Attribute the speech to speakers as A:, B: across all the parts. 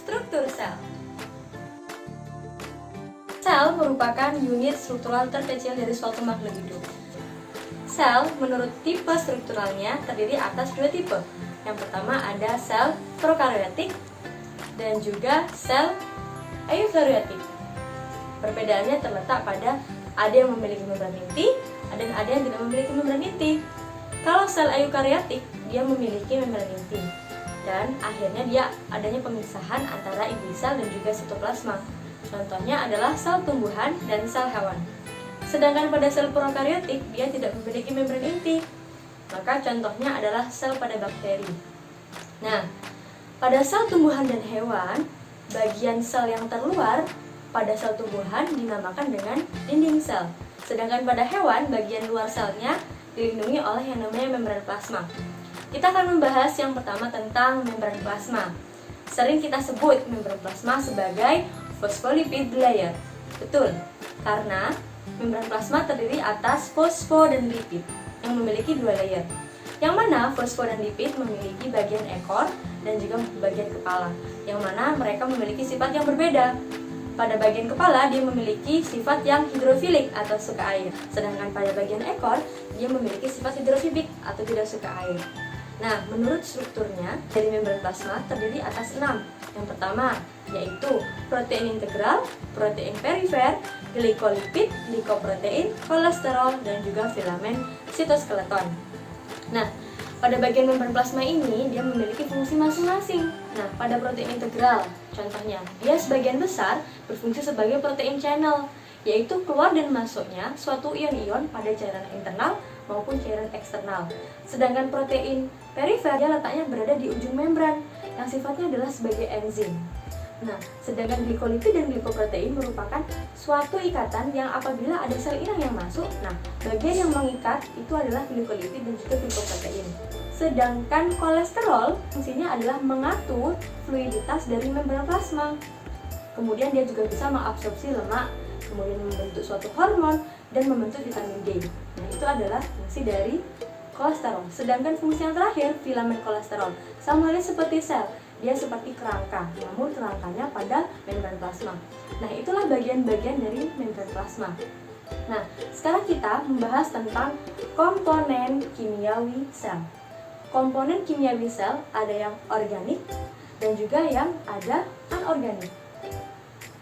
A: struktur sel. Sel merupakan unit struktural terkecil dari suatu makhluk hidup. Sel menurut tipe strukturalnya terdiri atas dua tipe. Yang pertama ada sel prokaryotik dan juga sel eukaryotik. Perbedaannya terletak pada ada yang memiliki membran inti dan ada yang tidak memiliki membran inti. Kalau sel eukaryotik dia memiliki membran inti dan akhirnya dia adanya pemisahan antara inti sel dan juga sitoplasma. Contohnya adalah sel tumbuhan dan sel hewan. Sedangkan pada sel prokaryotik dia tidak memiliki membran inti. Maka contohnya adalah sel pada bakteri. Nah, pada sel tumbuhan dan hewan, bagian sel yang terluar pada sel tumbuhan dinamakan dengan dinding sel. Sedangkan pada hewan, bagian luar selnya dilindungi oleh yang namanya membran plasma. Kita akan membahas yang pertama tentang membran plasma. Sering kita sebut membran plasma sebagai fosfolipid layer. Betul, karena membran plasma terdiri atas fosfo dan lipid yang memiliki dua layer. Yang mana fosfo dan lipid memiliki bagian ekor dan juga bagian kepala, yang mana mereka memiliki sifat yang berbeda. Pada bagian kepala dia memiliki sifat yang hidrofilik atau suka air, sedangkan pada bagian ekor dia memiliki sifat hidrofobik atau tidak suka air. Nah, menurut strukturnya dari membran plasma terdiri atas 6. Yang pertama yaitu protein integral, protein perifer, glikolipid, glikoprotein, kolesterol, dan juga filamen sitoskeleton. Nah, pada bagian membran plasma ini dia memiliki fungsi masing-masing. Nah, pada protein integral, contohnya, dia sebagian besar berfungsi sebagai protein channel, yaitu keluar dan masuknya suatu ion-ion pada cairan internal maupun cairan eksternal. Sedangkan protein perifer dia letaknya berada di ujung membran, yang sifatnya adalah sebagai enzim. Nah, sedangkan glikolipid dan glikoprotein merupakan suatu ikatan yang apabila ada sel inang yang masuk, nah, bagian yang mengikat itu adalah glikolipid dan juga glikoprotein. Sedangkan kolesterol fungsinya adalah mengatur fluiditas dari membran plasma. Kemudian dia juga bisa mengabsorpsi lemak, kemudian membentuk suatu hormon dan membentuk vitamin D. Nah, itu adalah fungsi dari kolesterol. Sedangkan fungsi yang terakhir, filamen kolesterol, sama halnya seperti sel, dia seperti kerangka, namun kerangkanya pada membran plasma. Nah, itulah bagian-bagian dari membran plasma. Nah, sekarang kita membahas tentang komponen kimiawi sel. Komponen kimiawi sel ada yang organik dan juga yang ada anorganik.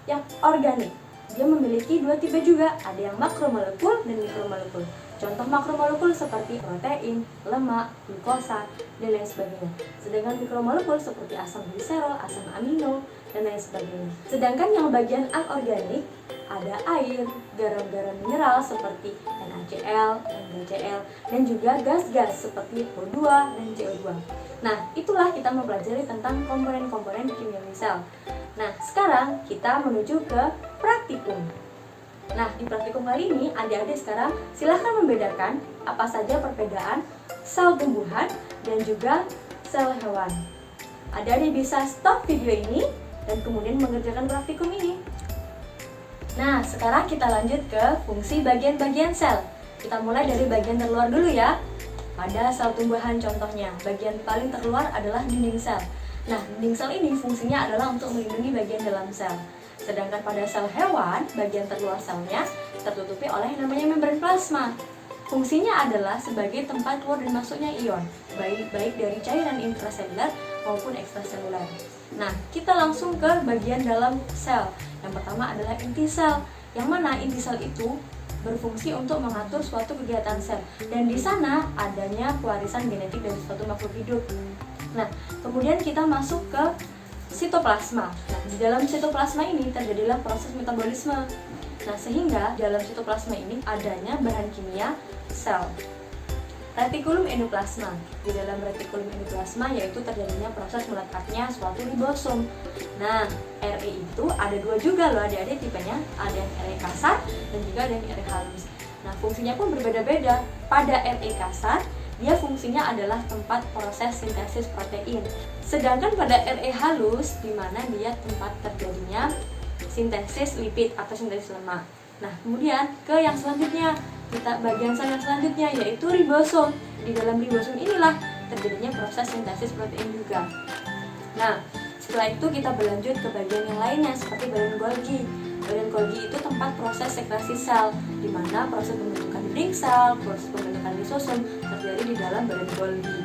A: Yang organik dia memiliki dua tipe juga, ada yang makromolekul dan mikromolekul. Contoh makromolekul seperti protein, lemak, glukosa, dan lain sebagainya. Sedangkan mikromolekul seperti asam gliserol, asam amino, dan lain sebagainya. Sedangkan yang bagian anorganik ada air, garam-garam mineral seperti NaCl, NaCl, dan juga gas-gas seperti O2 dan CO2. Nah, itulah kita mempelajari tentang komponen-komponen kimiawi sel. Nah, sekarang kita menuju ke praktikum. Nah, di praktikum kali ini, adik-adik sekarang silahkan membedakan apa saja perbedaan sel tumbuhan dan juga sel hewan. Adik-adik bisa stop video ini dan kemudian mengerjakan praktikum ini. Nah, sekarang kita lanjut ke fungsi bagian-bagian sel. Kita mulai dari bagian terluar dulu ya. Pada sel tumbuhan contohnya, bagian paling terluar adalah dinding sel. Nah, dinding sel ini fungsinya adalah untuk melindungi bagian dalam sel. Sedangkan pada sel hewan, bagian terluar selnya tertutupi oleh yang namanya membran plasma. Fungsinya adalah sebagai tempat keluar dan masuknya ion, baik dari cairan intraseluler maupun ekstraseluler. Nah, kita langsung ke bagian dalam sel. Yang pertama adalah inti sel, yang mana inti sel itu berfungsi untuk mengatur suatu kegiatan sel, dan di sana adanya pewarisan genetik dari suatu makhluk hidup. Nah, kemudian kita masuk ke sitoplasma. Nah, di dalam sitoplasma ini terjadilah proses metabolisme. Nah, sehingga dalam sitoplasma ini adanya bahan kimia sel. Retikulum endoplasma. Di dalam retikulum endoplasma yaitu terjadinya proses melekatnya suatu ribosom. Nah, RE itu ada dua juga loh adik-adik tipenya, ada yang RE kasar dan juga ada yang RE halus. Nah, fungsinya pun berbeda-beda. Pada RE kasar dia fungsinya adalah tempat proses sintesis protein. Sedangkan pada RE halus, di mana dia tempat terjadinya sintesis lipid atau sintesis lemak. Nah, kemudian ke yang selanjutnya, kita bagian sel yang selanjutnya yaitu ribosom. Di dalam ribosom inilah terjadinya proses sintesis protein juga. Nah, Setelah itu kita berlanjut ke bagian yang lainnya seperti badan Golgi. Badan Golgi itu tempat proses sekresi sel, di mana proses pembentukan dinding sel, proses pembentukan lisosom terjadi di dalam badan Golgi.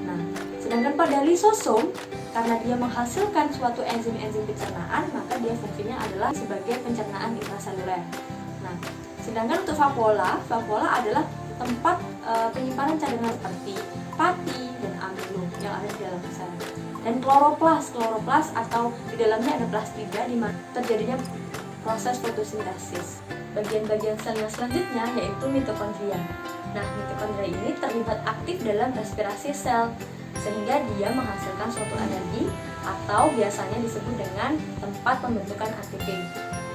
A: Nah, sedangkan pada lisosom, karena dia menghasilkan suatu enzim-enzim pencernaan, maka dia fungsinya adalah sebagai pencernaan intraseluler. Nah, sedangkan untuk vakuola adalah tempat penyimpanan cadangan seperti pati dan amilo yang ada di dalam sel. Dan kloroplas atau di dalamnya ada plastida di mana terjadinya proses fotosintesis. Bagian-bagian sel yang selanjutnya yaitu mitokondria. Nah, mitokondria ini terlibat aktif dalam respirasi sel, sehingga dia menghasilkan suatu energi atau biasanya disebut dengan tempat pembentukan ATP.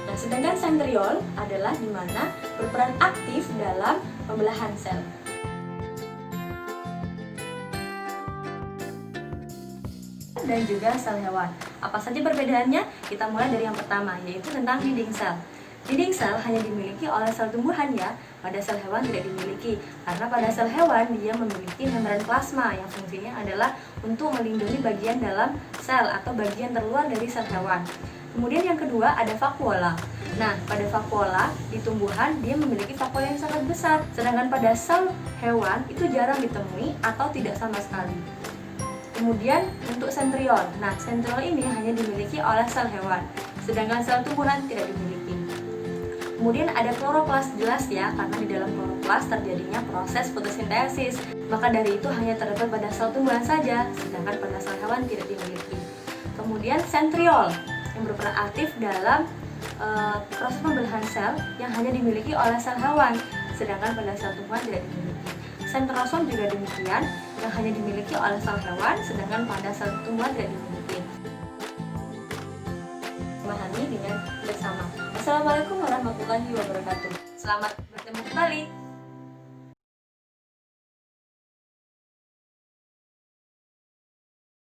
A: Nah, sedangkan sentriol adalah di mana berperan aktif dalam pembelahan sel. Dan juga sel hewan. Apa saja perbedaannya? Kita mulai dari yang pertama, yaitu tentang dinding sel. Dinding sel hanya dimiliki oleh sel tumbuhan ya, pada sel hewan tidak dimiliki. Karena pada sel hewan dia memiliki membran plasma yang fungsinya adalah untuk melindungi bagian dalam sel atau bagian terluar dari sel hewan. Kemudian yang kedua ada vakuola. Nah, pada vakuola di tumbuhan dia memiliki vakuola yang sangat besar, sedangkan pada sel hewan itu jarang ditemui atau tidak sama sekali. Kemudian untuk sentriol. Nah, sentriol ini hanya dimiliki oleh sel hewan, sedangkan sel tumbuhan tidak dimiliki. Kemudian ada kloroplas, jelas ya, karena di dalam kloroplas terjadinya proses fotosintesis. Maka dari itu hanya terdapat pada sel tumbuhan saja, sedangkan pada sel hewan tidak dimiliki. Kemudian sentriol yang berperan aktif dalam proses pembelahan sel yang hanya dimiliki oleh sel hewan, sedangkan pada sel tumbuhan tidak dimiliki. Sentrosom juga demikian, yang hanya dimiliki oleh sel hewan, sedangkan pada sel tumbuhan tidak dimiliki. Memahami dengan bersama. Assalamualaikum warahmatullahi wabarakatuh. Selamat bertemu kembali.